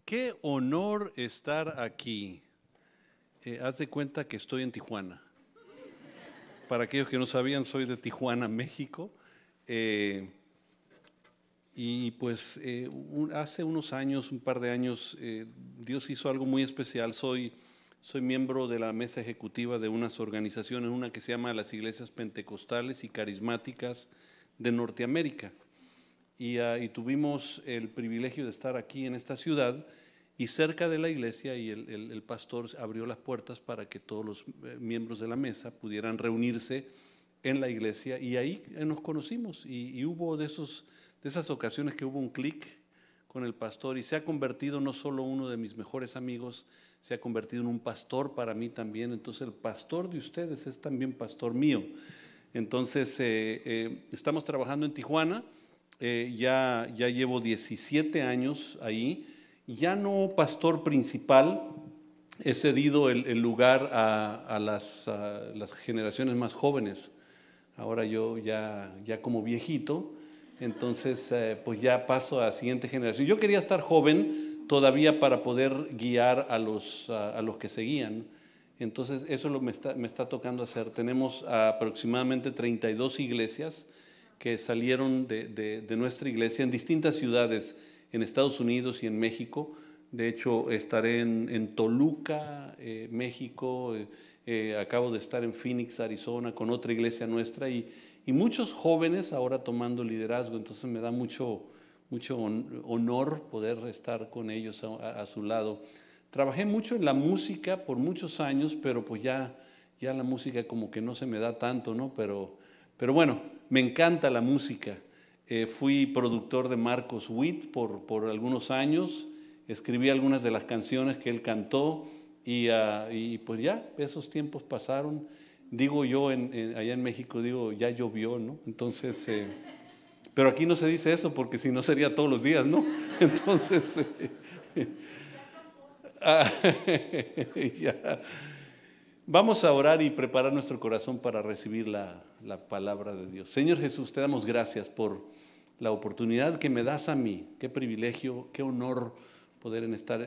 Qué honor estar aquí. Haz de cuenta que estoy en Tijuana. Para aquellos que no sabían, soy de Tijuana, México. Y pues hace unos años, un par de años, Dios hizo algo muy especial. Soy miembro de la mesa ejecutiva de unas organizaciones, una que se llama las Iglesias Pentecostales y Carismáticas de Norteamérica. Y tuvimos el privilegio de estar aquí en esta ciudad y cerca de la iglesia, y el pastor abrió las puertas para que todos los miembros de la mesa pudieran reunirse en la iglesia, y ahí nos conocimos y hubo de esas ocasiones que hubo un clic con el pastor, y se ha convertido no solo uno de mis mejores amigos, se ha convertido en un pastor para mí también. Entonces el pastor de ustedes es también pastor mío. Entonces estamos trabajando en Tijuana. Ya llevo 17 años ahí, ya no pastor principal. He cedido el lugar a las generaciones más jóvenes. Ahora yo ya como viejito, entonces pues ya paso a la siguiente generación. Yo quería estar joven todavía para poder guiar a los que seguían. Entonces eso me está tocando hacer. Tenemos aproximadamente 32 iglesias que salieron de nuestra iglesia en distintas ciudades en Estados Unidos y en México. De hecho, estaré en Toluca, México. Acabo de estar en Phoenix, Arizona, con otra iglesia nuestra, y muchos jóvenes ahora tomando liderazgo. Entonces me da mucho honor poder estar con ellos a su lado. Trabajé mucho en la música por muchos años, pero pues ya la música como que no se me da tanto, ¿no? Pero bueno, me encanta la música. Fui productor de Marcos Witt por algunos años. Escribí algunas de las canciones que él cantó, y pues ya esos tiempos pasaron. Digo yo allá en México, digo, ya llovió, ¿no? Entonces, pero aquí no se dice eso porque si no sería todos los días, ¿no? Entonces, ya. Vamos a orar y preparar nuestro corazón para recibir la palabra de Dios. Señor Jesús, te damos gracias por la oportunidad que me das a mí. Qué privilegio, qué honor poder estar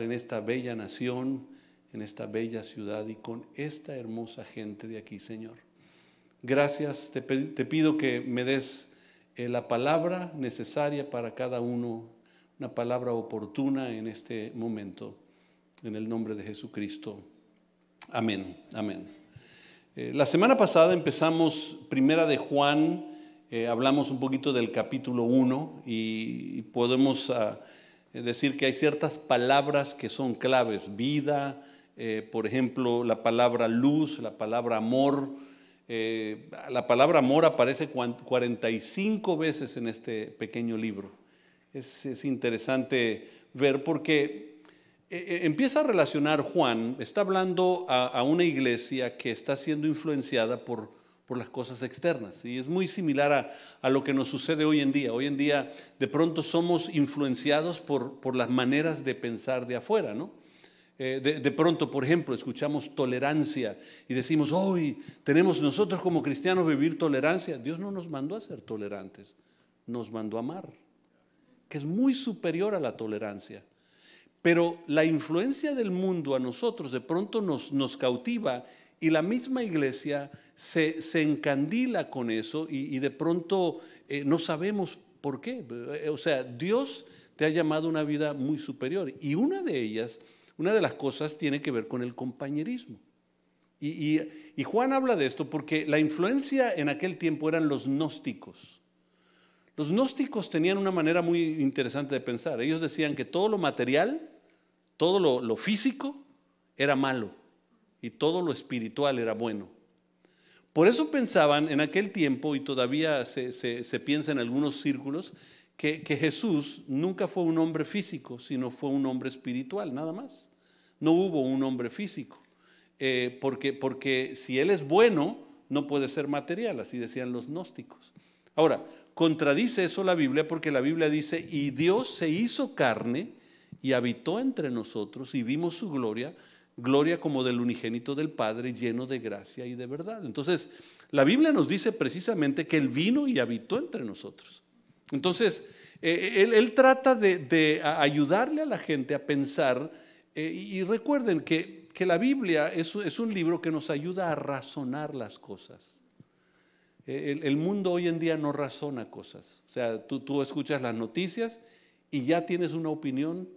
en esta bella nación, en esta bella ciudad y con esta hermosa gente de aquí, Señor. Gracias, te pido que me des la palabra necesaria para cada uno, una palabra oportuna en este momento, en el nombre de Jesucristo. Amén, amén. La semana pasada empezamos Primera de Juan, hablamos un poquito del capítulo 1 y podemos decir que hay ciertas palabras que son claves. Vida, por ejemplo, la palabra luz, la palabra amor. La palabra amor aparece 45 veces en este pequeño libro. Es interesante ver porque empieza a relacionar Juan, está hablando a una iglesia que está siendo influenciada por las cosas externas, y es muy similar a lo que nos sucede hoy en día. Hoy en día de pronto somos influenciados por las maneras de pensar de afuera, ¿no? De pronto, por ejemplo, escuchamos tolerancia y decimos, hoy tenemos nosotros como cristianos vivir tolerancia. Dios no nos mandó a ser tolerantes, nos mandó a amar, que es muy superior a la tolerancia. Pero la influencia del mundo a nosotros de pronto nos cautiva, y la misma iglesia se encandila con eso, y de pronto no sabemos por qué. O sea, Dios te ha llamado a una vida muy superior, y una de las cosas tiene que ver con el compañerismo. Y Juan habla de esto porque la influencia en aquel tiempo eran los gnósticos. Los gnósticos tenían una manera muy interesante de pensar. Ellos decían que todo lo material, todo lo físico era malo y todo lo espiritual era bueno. Por eso pensaban en aquel tiempo, y todavía se piensa en algunos círculos, que Jesús nunca fue un hombre físico, sino fue un hombre espiritual, nada más. No hubo un hombre físico, porque si Él es bueno, no puede ser material, así decían los gnósticos. Ahora, contradice eso la Biblia, porque la Biblia dice, y Dios se hizo carne y habitó entre nosotros, y vimos su gloria como del unigénito del Padre, lleno de gracia y de verdad. Entonces, la Biblia nos dice precisamente que Él vino y habitó entre nosotros. Entonces, Él trata de ayudarle a la gente a pensar, y recuerden que la Biblia es un libro que nos ayuda a razonar las cosas. El mundo hoy en día no razona cosas. O sea, tú escuchas las noticias y ya tienes una opinión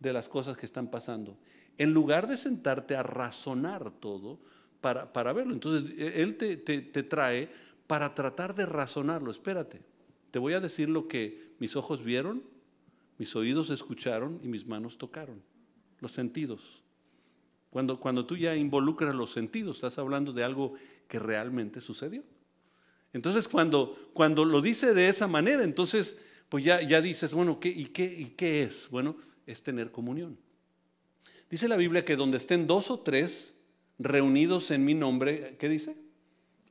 de las cosas que están pasando. En lugar de sentarte a razonar todo para verlo. Entonces, Él te trae para tratar de razonarlo. Espérate, te voy a decir lo que mis ojos vieron, mis oídos escucharon y mis manos tocaron. Los sentidos. Cuando tú ya involucras los sentidos, estás hablando de algo que realmente sucedió. Entonces, cuando lo dice de esa manera, entonces, pues ya dices, bueno, ¿qué es? Bueno, es tener comunión. Dice la Biblia que donde estén 2 o 3 reunidos en mi nombre, ¿qué dice?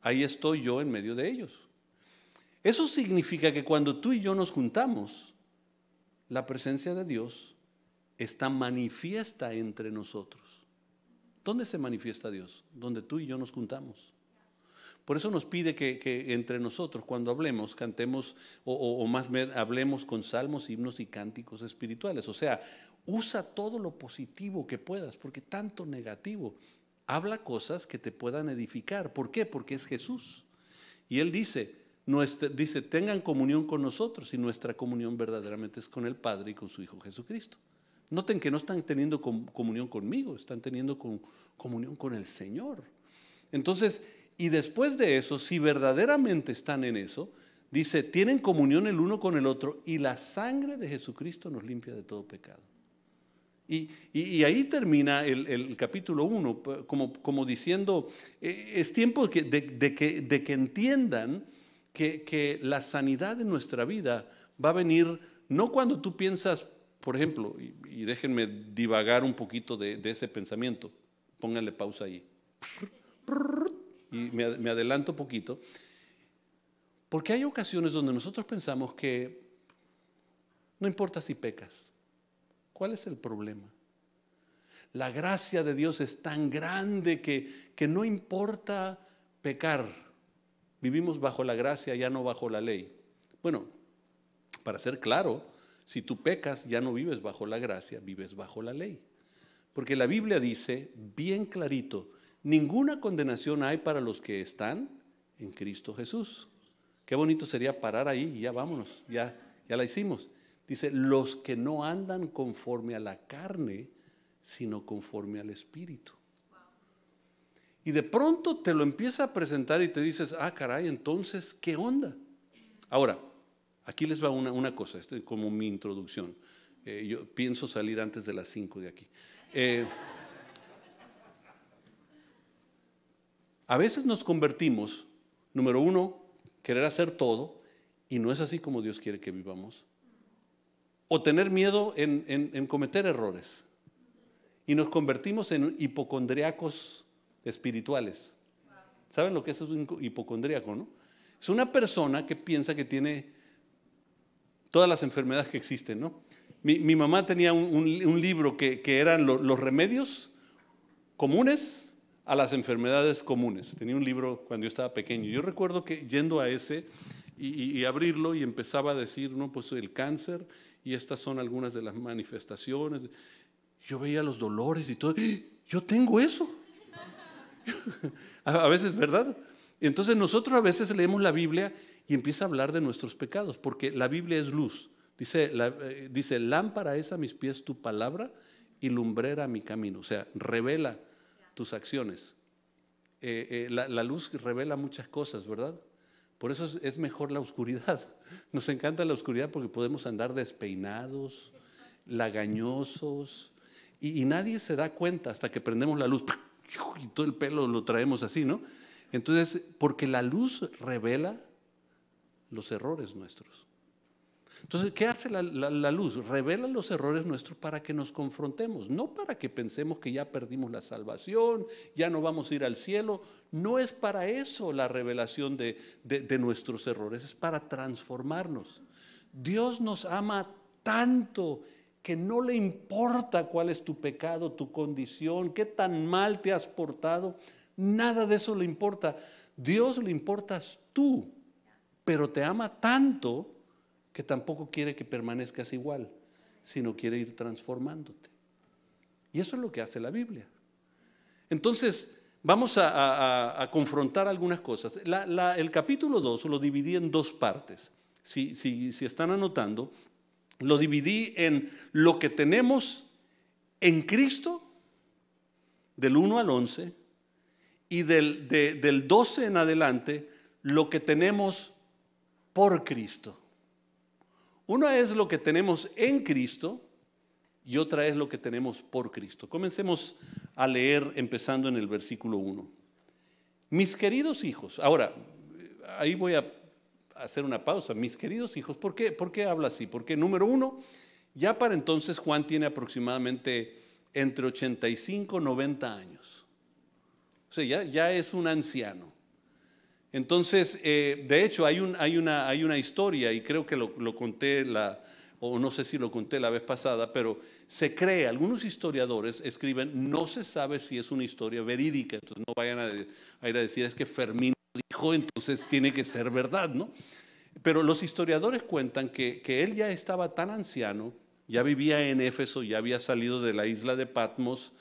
Ahí estoy yo en medio de ellos. Eso significa que cuando tú y yo nos juntamos, la presencia de Dios está manifiesta entre nosotros. ¿Dónde se manifiesta Dios? Donde tú y yo nos juntamos. Por eso nos pide que entre nosotros, cuando hablemos, cantemos o más bien hablemos con salmos, himnos y cánticos espirituales. O sea, usa todo lo positivo que puedas, porque tanto negativo. Habla cosas que te puedan edificar. ¿Por qué? Porque es Jesús. Y Él dice, tengan comunión con nosotros, y nuestra comunión verdaderamente es con el Padre y con su Hijo Jesucristo. Noten que no están teniendo comunión conmigo, están teniendo comunión con el Señor. Entonces, y después de eso, si verdaderamente están en eso, dice, tienen comunión el uno con el otro, y la sangre de Jesucristo nos limpia de todo pecado. Y ahí termina el capítulo 1, como diciendo, es tiempo de que entiendan que la sanidad de nuestra vida va a venir, no cuando tú piensas, por ejemplo, y déjenme divagar un poquito de ese pensamiento, pónganle pausa ahí. Y me adelanto un poquito, porque hay ocasiones donde nosotros pensamos que no importa si pecas. ¿Cuál es el problema? La gracia de Dios es tan grande que no importa pecar. Vivimos bajo la gracia, ya no bajo la ley. Bueno, para ser claro, si tú pecas, ya no vives bajo la gracia, vives bajo la ley. Porque la Biblia dice bien clarito, ninguna condenación hay para los que están en Cristo Jesús. Qué bonito sería parar ahí y ya vámonos, ya la hicimos. Dice, los que no andan conforme a la carne, sino conforme al Espíritu. Y de pronto te lo empieza a presentar y te dices, caray, entonces, ¿qué onda? Ahora, aquí les va una cosa, esto es como mi introducción. Yo pienso salir antes de las 5 de aquí. A veces nos convertimos, número 1, querer hacer todo, y no es así como Dios quiere que vivamos. O tener miedo en cometer errores. Y nos convertimos en hipocondríacos espirituales. ¿Saben lo que es un hipocondríaco, no? Es una persona que piensa que tiene todas las enfermedades que existen, ¿no? Mi mamá tenía un libro que eran los remedios comunes a las enfermedades comunes. Tenía un libro cuando yo estaba pequeño. Yo recuerdo que yendo a ese y abrirlo y empezaba a decir, no, pues el cáncer, y estas son algunas de las manifestaciones. Yo veía los dolores y todo. Yo tengo eso. A veces, ¿verdad? Entonces nosotros a veces leemos la Biblia y empieza a hablar de nuestros pecados, porque la Biblia es luz. Dice, lámpara es a mis pies tu palabra y lumbrera a mi camino. O sea, revela tus acciones. La luz revela muchas cosas, ¿verdad? Por eso es mejor la oscuridad. Nos encanta la oscuridad porque podemos andar despeinados, lagañosos, y nadie se da cuenta hasta que prendemos la luz y todo el pelo lo traemos así, ¿no? Entonces, porque la luz revela los errores nuestros. Entonces, ¿qué hace la luz? Revela los errores nuestros para que nos confrontemos, no para que pensemos que ya perdimos la salvación, ya no vamos a ir al cielo. No es para eso la revelación de nuestros errores, es para transformarnos. Dios nos ama tanto que no le importa cuál es tu pecado, tu condición, qué tan mal te has portado, nada de eso le importa. Dios le importas tú, pero te ama tanto que tampoco quiere que permanezcas igual, sino quiere ir transformándote. Y eso es lo que hace la Biblia. Entonces, vamos a confrontar algunas cosas. El capítulo 2 lo dividí en dos partes. Si están anotando, lo dividí en lo que tenemos en Cristo, del 1 al 11, y del 12 en adelante, lo que tenemos por Cristo. Una es lo que tenemos en Cristo y otra es lo que tenemos por Cristo. Comencemos a leer empezando en el versículo 1. Mis queridos hijos, ahora, ahí voy a hacer una pausa. Mis queridos hijos, ¿por qué habla así? Porque número uno, ya para entonces Juan tiene aproximadamente entre 85 y 90 años. O sea, ya es un anciano. Entonces, de hecho, hay una historia, y creo que lo conté, o no sé si lo conté la vez pasada, pero se cree, algunos historiadores escriben, no se sabe si es una historia verídica, entonces no vayan a ir a decir, es que Fermín dijo, entonces tiene que ser verdad, ¿no? Pero los historiadores cuentan que él ya estaba tan anciano, ya vivía en Éfeso, ya había salido de la isla de Patmos,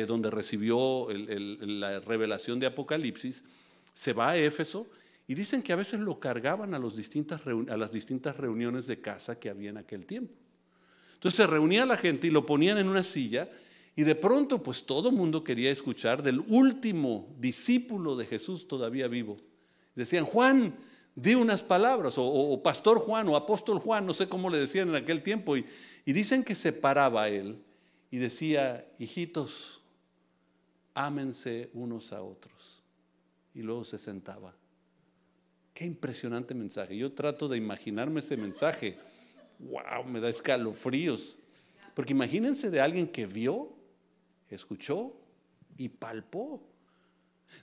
donde recibió la revelación de Apocalipsis, se va a Éfeso y dicen que a veces lo cargaban a las distintas reuniones de casa que había en aquel tiempo. Entonces se reunía la gente y lo ponían en una silla y de pronto pues todo el mundo quería escuchar del último discípulo de Jesús todavía vivo. Decían, Juan, di unas palabras, o pastor Juan, o apóstol Juan, no sé cómo le decían en aquel tiempo. Y dicen que se paraba él y decía, hijitos, ámense unos a otros. Y luego se sentaba. Qué impresionante mensaje. Yo trato de imaginarme ese mensaje. Wow, me da escalofríos. Porque imagínense de alguien que vio, escuchó y palpó.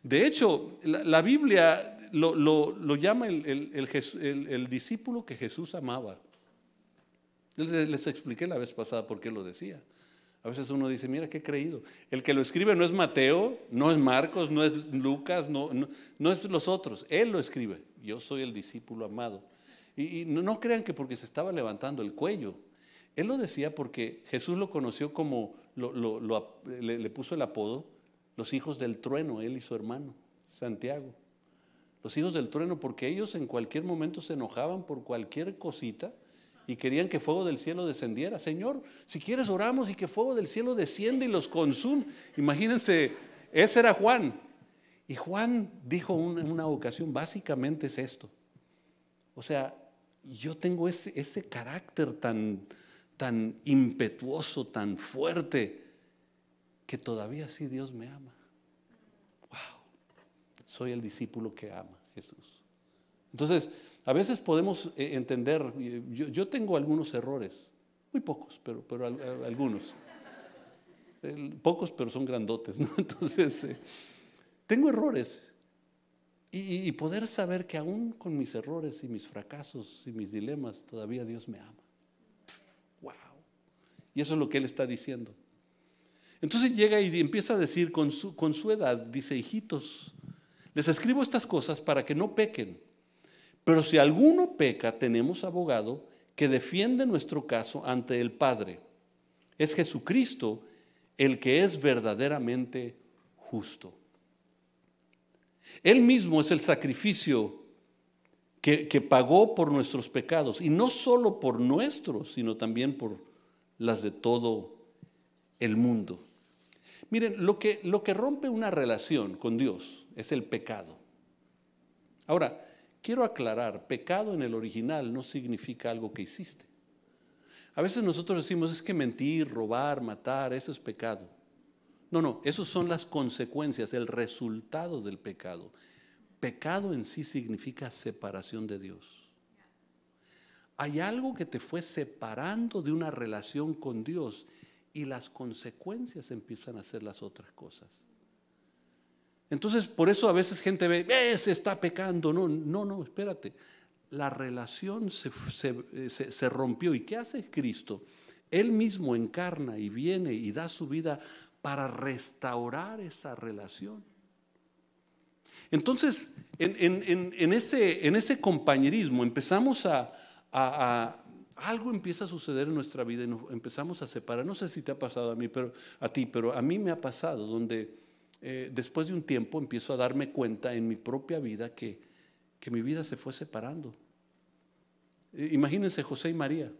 De hecho, la Biblia lo llama el discípulo que Jesús amaba. Les expliqué la vez pasada por qué lo decía. A veces uno dice, mira qué creído. El que lo escribe no es Mateo, no es Marcos, no es Lucas, no es los otros. Él lo escribe. Yo soy el discípulo amado. Y no crean que porque se estaba levantando el cuello. Él lo decía porque Jesús lo conoció como, le puso el apodo, los hijos del trueno, él y su hermano, Santiago. Los hijos del trueno, porque ellos en cualquier momento se enojaban por cualquier cosita y querían que fuego del cielo descendiera. Señor, si quieres oramos y que fuego del cielo descienda y los consume. Imagínense, ese era Juan. Y Juan dijo en una ocasión, básicamente es esto. O sea, yo tengo ese carácter tan impetuoso, tan fuerte, que todavía sí Dios me ama. Wow, soy el discípulo que ama Jesús. Entonces, a veces podemos entender, yo tengo algunos errores, muy pocos, pero algunos. Pocos, pero son grandotes, ¿no? Entonces, tengo errores. Y poder saber que aún con mis errores y mis fracasos y mis dilemas, todavía Dios me ama. Wow. Y eso es lo que Él está diciendo. Entonces llega y empieza a decir con su edad, dice, hijitos, les escribo estas cosas para que no pequen. Pero si alguno peca, tenemos abogado que defiende nuestro caso ante el Padre. Es Jesucristo el que es verdaderamente justo. Él mismo es el sacrificio que pagó por nuestros pecados, y no solo por nuestros, sino también por las de todo el mundo. Miren, lo que rompe una relación con Dios es el pecado. Ahora, quiero aclarar, pecado en el original no significa algo que hiciste. A veces nosotros decimos, es que mentir, robar, matar, eso es pecado. No, esos son las consecuencias, el resultado del pecado. Pecado en sí significa separación de Dios. Hay algo que te fue separando de una relación con Dios y las consecuencias empiezan a ser las otras cosas. Entonces, por eso a veces gente ve, se está pecando. No, espérate. La relación se rompió. ¿Y qué hace Cristo? Él mismo encarna y viene y da su vida para restaurar esa relación. Entonces, en ese compañerismo empezamos a algo empieza a suceder en nuestra vida y nos empezamos a separar. No sé si te ha pasado a ti, pero a mí me ha pasado donde después de un tiempo empiezo a darme cuenta en mi propia vida que mi vida se fue separando. Imagínense José y María.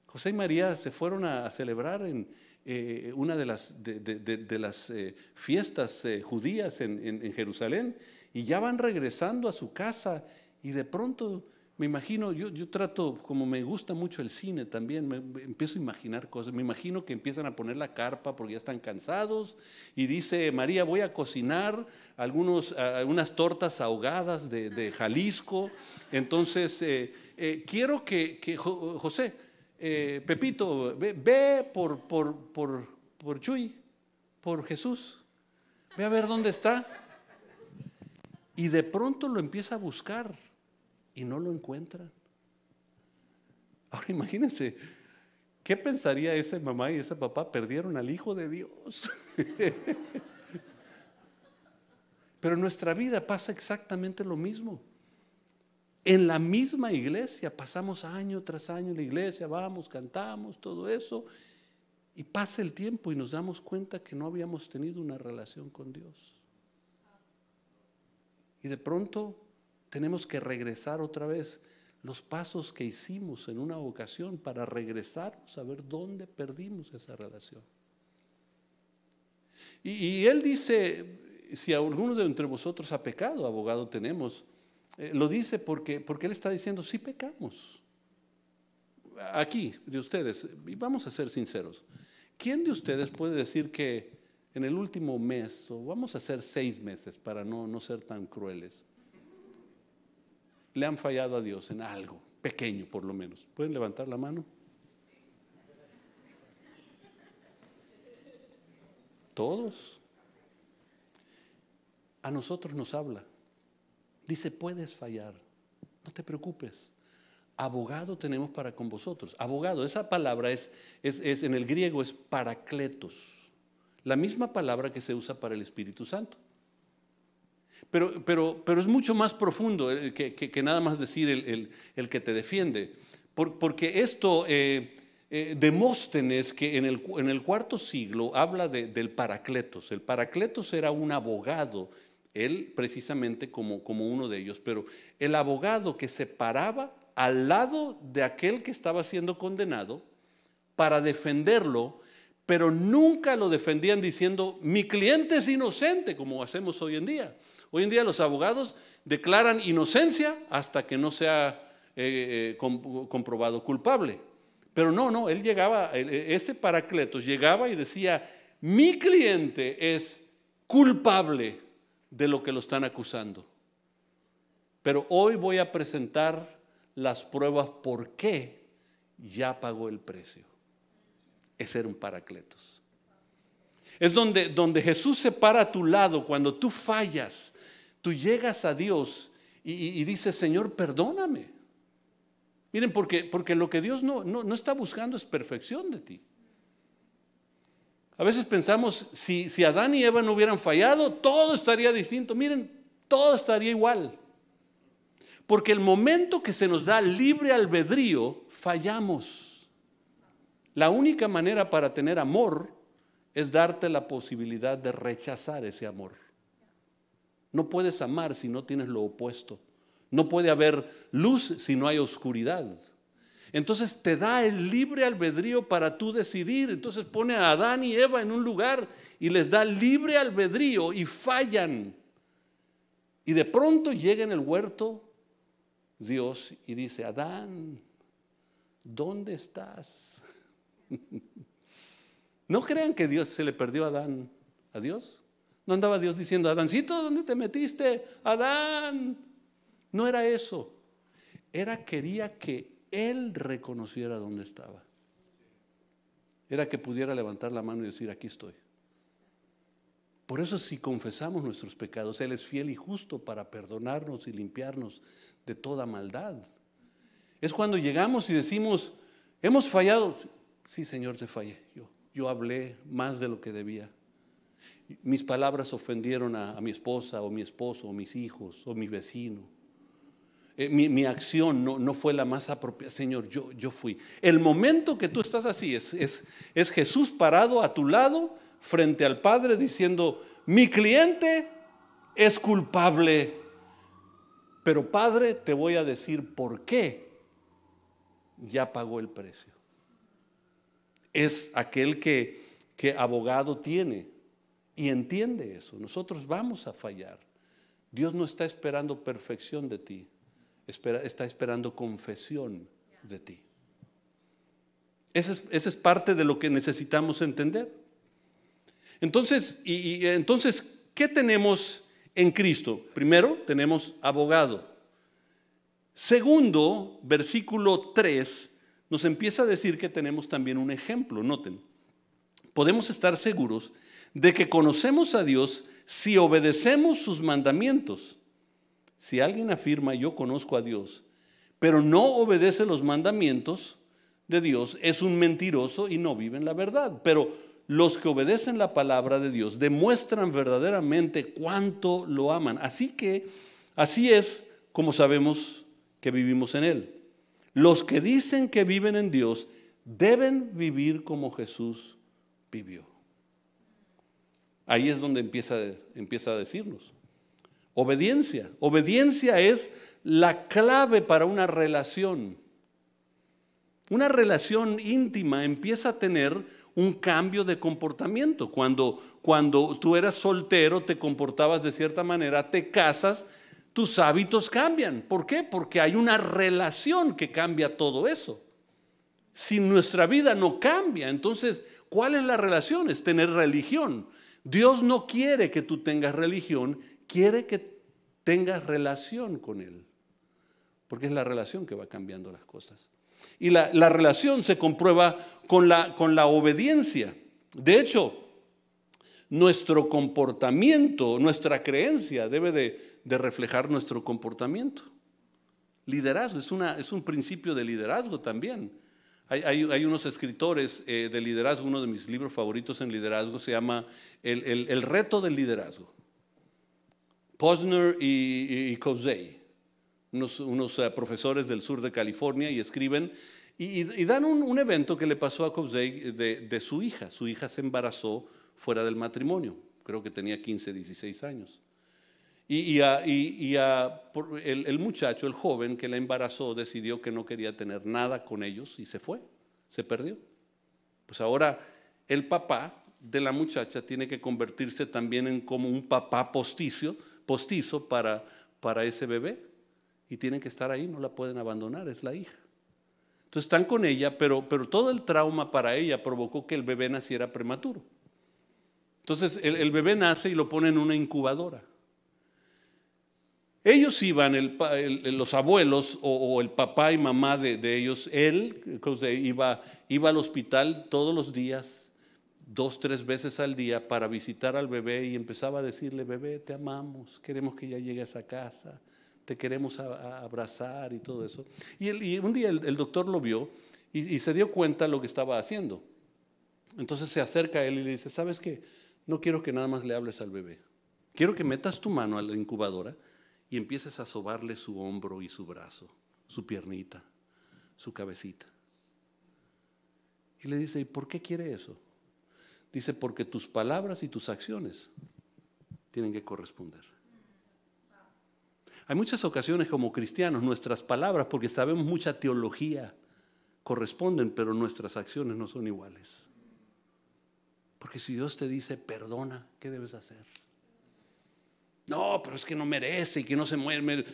José y María se fueron a celebrar en una de las fiestas judías en Jerusalén, y ya van regresando a su casa, y de pronto me imagino, yo trato, como me gusta mucho el cine también, me empiezo a imaginar cosas. Me imagino que empiezan a poner la carpa porque ya están cansados, y dice María: voy a cocinar algunas tortas ahogadas de Jalisco. Entonces quiero que José, Pepito, ve por Chuy, por Jesús, ve a ver dónde está. Y de pronto lo empieza a buscar y no lo encuentran. Ahora imagínense, ¿qué pensaría esa mamá y ese papá? Perdieron al Hijo de Dios. Pero en nuestra vida pasa exactamente lo mismo. En la misma iglesia pasamos año tras año en la iglesia, vamos, cantamos, todo eso, y pasa el tiempo y nos damos cuenta que no habíamos tenido una relación con Dios. Y de pronto tenemos que regresar otra vez los pasos que hicimos en una ocasión para regresarnos a ver dónde perdimos esa relación. Y él dice: si alguno de entre vosotros ha pecado, abogado tenemos. Lo dice porque él está diciendo: sí pecamos. Aquí, de ustedes, y vamos a ser sinceros, ¿quién de ustedes puede decir que en el último mes, o vamos a hacer 6 meses para no ser tan crueles, le han fallado a Dios en algo pequeño por lo menos? ¿Pueden levantar la mano? Todos. A nosotros nos habla. Dice: puedes fallar, no te preocupes. Abogado tenemos para con vosotros. Abogado, esa palabra es en el griego es parakletos, la misma palabra que se usa para el Espíritu Santo. Pero es mucho más profundo que nada más decir el que te defiende. Porque esto, Demóstenes, que en el cuarto siglo habla del Paracletos. El Paracletos era un abogado, él precisamente como uno de ellos, pero el abogado que se paraba al lado de aquel que estaba siendo condenado para defenderlo, pero nunca lo defendían diciendo: mi cliente es inocente, como hacemos hoy en día. Hoy en día los abogados declaran inocencia hasta que no sea comprobado culpable. Pero no, él llegaba, ese Paracletos llegaba y decía: mi cliente es culpable de lo que lo están acusando, pero hoy voy a presentar las pruebas por qué ya pagó el precio. Ese era un Paracletos. Es donde Jesús se para a tu lado cuando tú fallas. Tú llegas a Dios y dices: Señor, perdóname. Miren, porque lo que Dios no está buscando es perfección de ti. A veces pensamos, si Adán y Eva no hubieran fallado, todo estaría distinto. Miren, todo estaría igual. Porque el momento que se nos da libre albedrío, fallamos. La única manera para tener amor es darte la posibilidad de rechazar ese amor. No puedes amar si no tienes lo opuesto. No puede haber luz si no hay oscuridad. Entonces te da el libre albedrío para tú decidir. Entonces pone a Adán y Eva en un lugar y les da libre albedrío y fallan. Y de pronto llega en el huerto Dios y dice: Adán, ¿dónde estás? No crean que Dios se le perdió a Adán a Dios. No andaba Dios diciendo: Adancito, ¿dónde te metiste? Adán. No era eso. Quería que él reconociera dónde estaba. Era que pudiera levantar la mano y decir: aquí estoy. Por eso, si confesamos nuestros pecados, Él es fiel y justo para perdonarnos y limpiarnos de toda maldad. Es cuando llegamos y decimos: hemos fallado. Sí, Señor, te fallé. Yo hablé más de lo que debía. Mis palabras ofendieron a mi esposa o mi esposo o mis hijos o mi vecino. mi acción no fue la más apropiada. Señor, yo fui. El momento que tú estás así es Jesús parado a tu lado frente al Padre diciendo, mi cliente es culpable, pero Padre, te voy a decir por qué ya pagó el precio. Es aquel que abogado tiene y entiende eso. Nosotros vamos a fallar. Dios no está esperando perfección de ti, está esperando confesión de ti. Esa es parte de lo que necesitamos entender. Entonces, entonces, ¿qué tenemos en Cristo? Primero, tenemos abogado. Segundo, versículo 3, nos empieza a decir que tenemos también un ejemplo. Noten, podemos estar seguros de que conocemos a Dios si obedecemos sus mandamientos. Si alguien afirma, yo conozco a Dios, pero no obedece los mandamientos de Dios, es un mentiroso y no vive en la verdad. Pero los que obedecen la palabra de Dios demuestran verdaderamente cuánto lo aman. Así es como sabemos que vivimos en Él. Los que dicen que viven en Dios deben vivir como Jesús vivió. Ahí es donde empieza a decirnos. Obediencia. Obediencia es la clave para una relación. Una relación íntima empieza a tener un cambio de comportamiento. Cuando tú eras soltero, te comportabas de cierta manera, te casas, tus hábitos cambian. ¿Por qué? Porque hay una relación que cambia todo eso. Si nuestra vida no cambia, entonces, ¿cuál es la relación? Es tener religión. Dios no quiere que tú tengas religión, quiere que tengas relación con Él. Porque es la relación que va cambiando las cosas. Y la relación se comprueba con la obediencia. De hecho, nuestro comportamiento, nuestra creencia debe de reflejar nuestro comportamiento. Liderazgo, es un principio de liderazgo también. Hay unos escritores de liderazgo, uno de mis libros favoritos en liderazgo se llama El reto del liderazgo. Posner y Cousey, unos profesores del sur de California, y escriben y dan un evento que le pasó a Cousey de su hija. Su hija se embarazó fuera del matrimonio, creo que tenía 15, 16 años. El muchacho, el joven que la embarazó, decidió que no quería tener nada con ellos y se fue, se perdió. Pues ahora el papá de la muchacha tiene que convertirse también en como un papá postizo para ese bebé, y tienen que estar ahí, no la pueden abandonar, es la hija. Entonces están con ella, pero todo el trauma para ella provocó que el bebé naciera prematuro. Entonces el bebé nace y lo ponen en una incubadora. Ellos iban, los abuelos o el papá y mamá de ellos, él iba al hospital todos los días, 2, 3 veces al día, para visitar al bebé, y empezaba a decirle: bebé, te amamos, queremos que ya llegues a casa, te queremos abrazar y todo eso. Y un día el doctor lo vio y se dio cuenta de lo que estaba haciendo. Entonces se acerca a él y le dice: ¿sabes qué? No quiero que nada más le hables al bebé. Quiero que metas tu mano a la incubadora y empieces a sobarle su hombro y su brazo, su piernita, su cabecita. Y le dice: ¿y por qué quiere eso? Dice: porque tus palabras y tus acciones tienen que corresponder. Hay muchas ocasiones como cristianos, nuestras palabras, porque sabemos mucha teología, corresponden, pero nuestras acciones no son iguales. Porque si Dios te dice perdona, ¿qué debes hacer? No, pero es que no merece y que no se muere.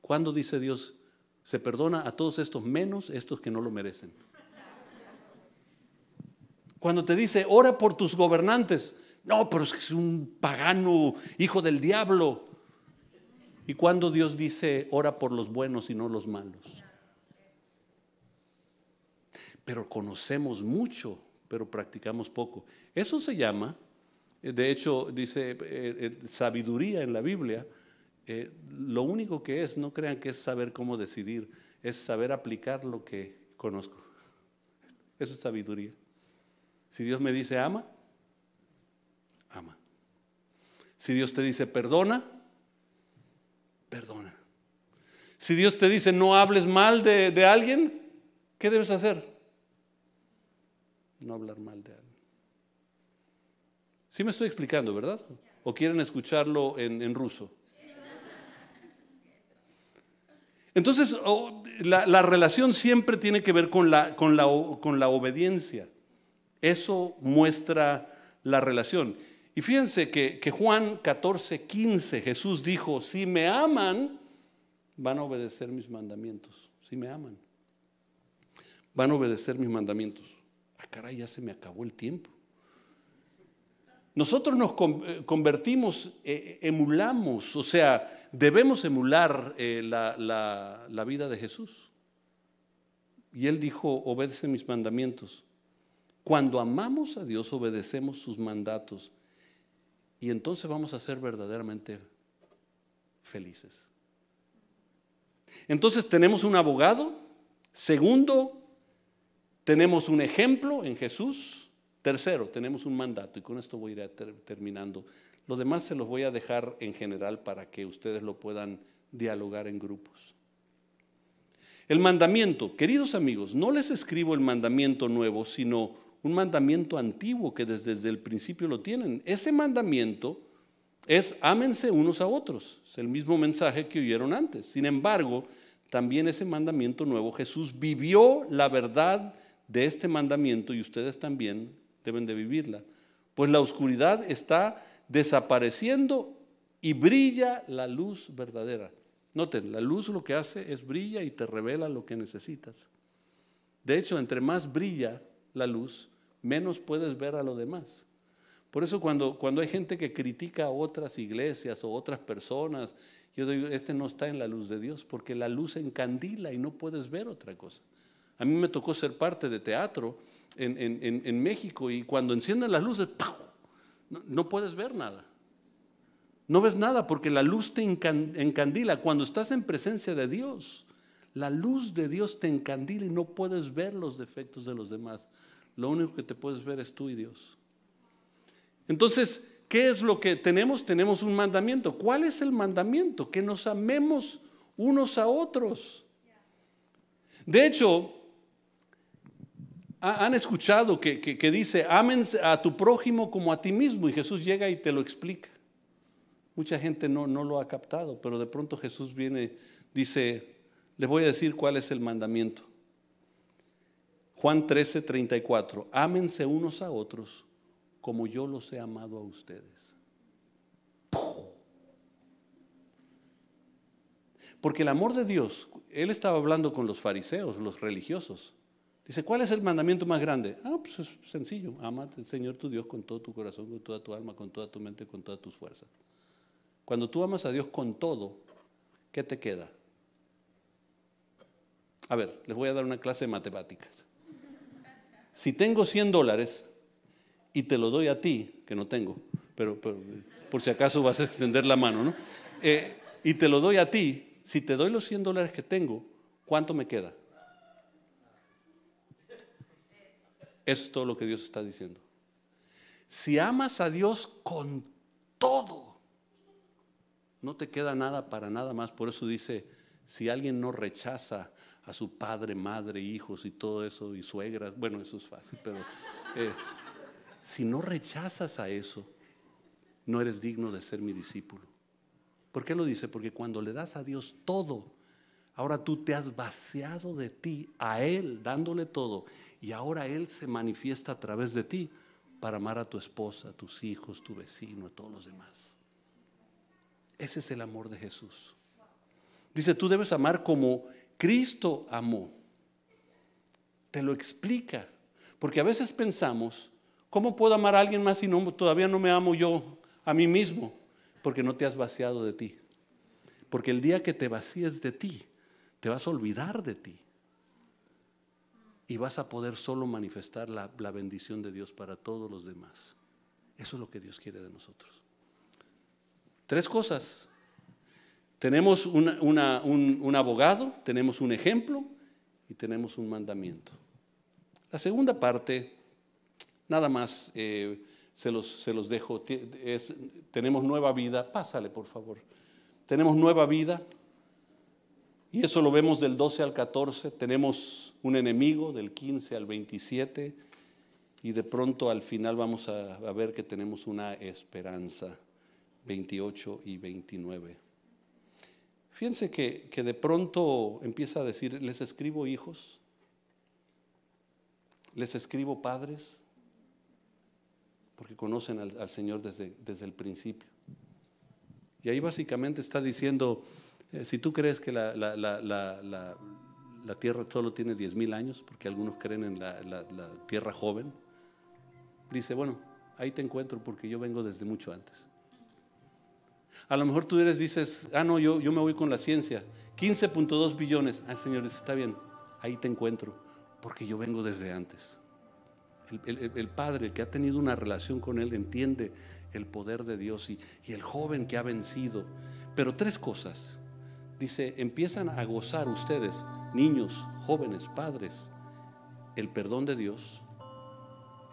¿Cuándo dice Dios se perdona a todos estos menos estos que no lo merecen? Cuando te dice ora por tus gobernantes, no, pero es que es un pagano, hijo del diablo. ¿Y cuando Dios dice ora por los buenos y no los malos? Pero conocemos mucho, pero practicamos poco. Eso se llama, de hecho dice sabiduría en la Biblia. Lo único que es, no crean que es saber cómo decidir, es saber aplicar lo que conozco. Eso es sabiduría. Si Dios me dice ama, ama. Si Dios te dice perdona, perdona. Si Dios te dice no hables mal de alguien, ¿qué debes hacer? No hablar mal de alguien. Sí me estoy explicando, ¿verdad? ¿O quieren escucharlo en ruso? Entonces, la relación siempre tiene que ver con la obediencia. Eso muestra la relación. Y fíjense que Juan 14:15, Jesús dijo, si me aman, van a obedecer mis mandamientos. Si me aman, van a obedecer mis mandamientos. Ah, caray, ya se me acabó el tiempo. Nosotros nos convertimos, emulamos, o sea, debemos emular la vida de Jesús. Y Él dijo, obedece mis mandamientos. Cuando amamos a Dios, obedecemos sus mandatos. Y entonces vamos a ser verdaderamente felices. Entonces tenemos un abogado. Segundo, tenemos un ejemplo en Jesús. Tercero, tenemos un mandato, y con esto voy a ir terminando. Lo demás se los voy a dejar en general para que ustedes lo puedan dialogar en grupos. El mandamiento, queridos amigos, no les escribo el mandamiento nuevo, sino un mandamiento antiguo que desde el principio lo tienen. Ese mandamiento es ámense unos a otros. Es el mismo mensaje que oyeron antes. Sin embargo, también ese mandamiento nuevo, Jesús vivió la verdad de este mandamiento y ustedes también deben de vivirla, pues la oscuridad está desapareciendo y brilla la luz verdadera. Noten, la luz lo que hace es brilla y te revela lo que necesitas. De hecho, entre más brilla la luz, menos puedes ver a lo demás. Por eso cuando hay gente que critica a otras iglesias o otras personas, yo digo, este no está en la luz de Dios, porque la luz encandila y no puedes ver otra cosa. A mí me tocó ser parte de teatro en México, y cuando encienden las luces, ¡pau!, no puedes ver nada. No ves nada porque la luz te encandila. Cuando estás en presencia de Dios, la luz de Dios te encandila y no puedes ver los defectos de los demás. Lo único que te puedes ver es tú y Dios. Entonces, ¿qué es lo que tenemos? Tenemos un mandamiento. ¿Cuál es el mandamiento? Que nos amemos unos a otros. De hecho, han escuchado que dice, amen a tu prójimo como a ti mismo, y Jesús llega y te lo explica. Mucha gente no lo ha captado, pero de pronto Jesús viene, dice, les voy a decir cuál es el mandamiento. Juan 13:34, ámense unos a otros como yo los he amado a ustedes. Porque el amor de Dios, Él estaba hablando con los fariseos, los religiosos. Dice, ¿cuál es el mandamiento más grande? Pues es sencillo, ama al Señor tu Dios con todo tu corazón, con toda tu alma, con toda tu mente, con todas tus fuerzas. Cuando tú amas a Dios con todo, ¿qué te queda? A ver, les voy a dar una clase de matemáticas. Si tengo $100 y te lo doy a ti, que no tengo, pero por si acaso vas a extender la mano, ¿no? Y te lo doy a ti, si te doy los $100 que tengo, ¿cuánto me queda? Eso es todo lo que Dios está diciendo. Si amas a Dios con todo, no te queda nada para nada más. Por eso dice, si alguien no rechaza a su padre, madre, hijos y todo eso, y suegras, bueno, eso es fácil, pero si no rechazas a eso, no eres digno de ser mi discípulo. ¿Por qué lo dice? Porque cuando le das a Dios todo, ahora tú te has vaciado de ti a Él, dándole todo, y ahora Él se manifiesta a través de ti para amar a tu esposa, a tus hijos, tu vecino, a todos los demás. Ese es el amor de Jesús. Dice, tú debes amar como Cristo amó. Te lo explica. Porque a veces pensamos, ¿cómo puedo amar a alguien más si todavía no me amo yo a mí mismo? Porque no te has vaciado de ti. Porque el día que te vacíes de ti, te vas a olvidar de ti. Y vas a poder solo manifestar la bendición de Dios para todos los demás. Eso es lo que Dios quiere de nosotros. 3 cosas. Tenemos un abogado, tenemos un ejemplo y tenemos un mandamiento. La segunda parte, nada más se los dejo, tenemos nueva vida. Pásale, por favor. Tenemos nueva vida. Y eso lo vemos del 12 al 14. Tenemos un enemigo del 15 al 27. Y de pronto al final vamos a ver que tenemos una esperanza, 28 y 29. Fíjense que de pronto empieza a decir, les escribo hijos, les escribo padres, porque conocen al Señor desde el principio. Y ahí básicamente está diciendo, si tú crees que la tierra solo tiene 10,000 años, porque algunos creen en la tierra joven, dice, bueno, ahí te encuentro porque yo vengo desde mucho antes. A lo mejor tú dices, no, yo me voy con la ciencia, 15.2 billones. Señor dice, está bien, ahí te encuentro porque yo vengo desde antes. El padre que ha tenido una relación con él entiende el poder de Dios y el joven que ha vencido. Pero 3 cosas. Dice, empiezan a gozar ustedes, niños, jóvenes, padres, el perdón de Dios,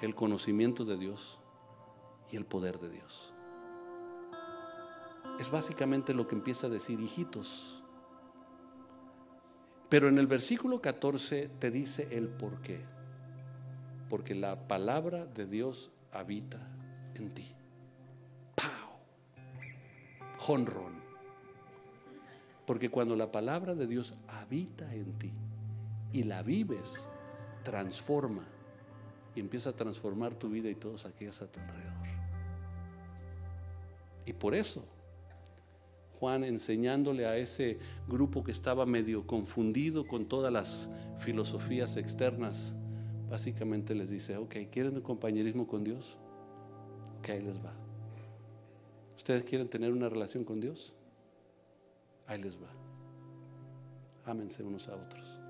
el conocimiento de Dios y el poder de Dios. Es básicamente lo que empieza a decir, hijitos. Pero en el versículo 14 te dice el por qué. Porque la palabra de Dios habita en ti. ¡Pau! Jonrón. Porque cuando la palabra de Dios habita en ti y la vives, transforma y empieza a transformar tu vida y todos aquellos a tu alrededor. Y por eso Juan, enseñándole a ese grupo que estaba medio confundido con todas las filosofías externas, básicamente les dice, ok, ¿quieren un compañerismo con Dios? Ok, ahí les va. ¿Ustedes quieren tener una relación con Dios? Ahí les va. Ámense unos a otros.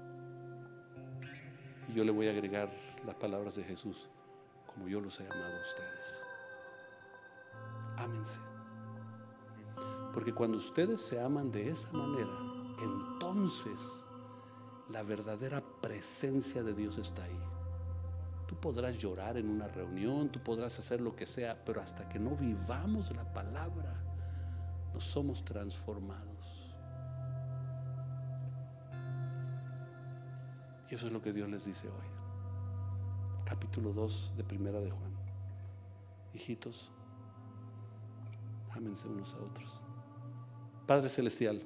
Y yo le voy a agregar las palabras de Jesús, como yo los he amado a ustedes. Ámense. Porque cuando ustedes se aman de esa manera, entonces la verdadera presencia de Dios está ahí. Tú podrás llorar en una reunión, tú podrás hacer lo que sea, pero hasta que no vivamos la palabra, no somos transformados. Y eso es lo que Dios les dice hoy. Capítulo 2 de Primera de Juan. Hijitos, ámense unos a otros. Padre Celestial,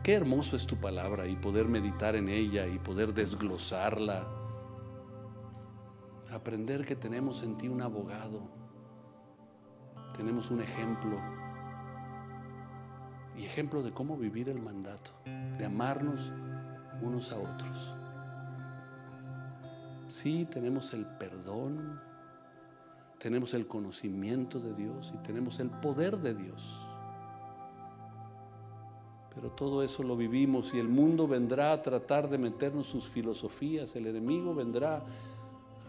qué hermoso es tu palabra y poder meditar en ella y poder desglosarla. Aprender que tenemos en ti un abogado, tenemos un ejemplo y ejemplo de cómo vivir el mandato, de amarnos unos a otros. Sí, tenemos el perdón, tenemos el conocimiento de Dios y tenemos el poder de Dios. Pero todo eso lo vivimos y el mundo vendrá a tratar de meternos sus filosofías. El enemigo vendrá a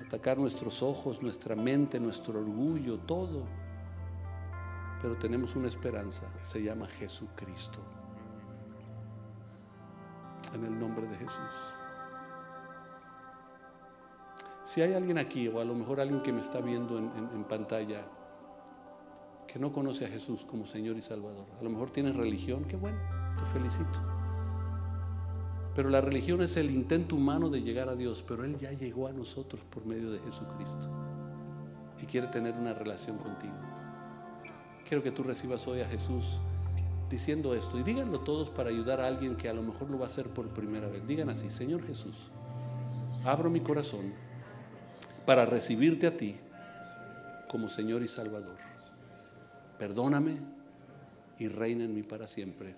atacar nuestros ojos, nuestra mente, nuestro orgullo, todo. Pero tenemos una esperanza, se llama Jesucristo. En el nombre de Jesús. Si hay alguien aquí, o a lo mejor alguien que me está viendo en pantalla, que no conoce a Jesús como Señor y Salvador, a lo mejor tienes religión, qué bueno, te felicito. Pero la religión es el intento humano de llegar a Dios, pero Él ya llegó a nosotros por medio de Jesucristo y quiere tener una relación contigo. Quiero que tú recibas hoy a Jesús diciendo esto, y díganlo todos para ayudar a alguien que a lo mejor lo va a hacer por primera vez. Digan así: Señor Jesús, abro mi corazón para recibirte a ti como Señor y Salvador. Perdóname y reina en mí para siempre.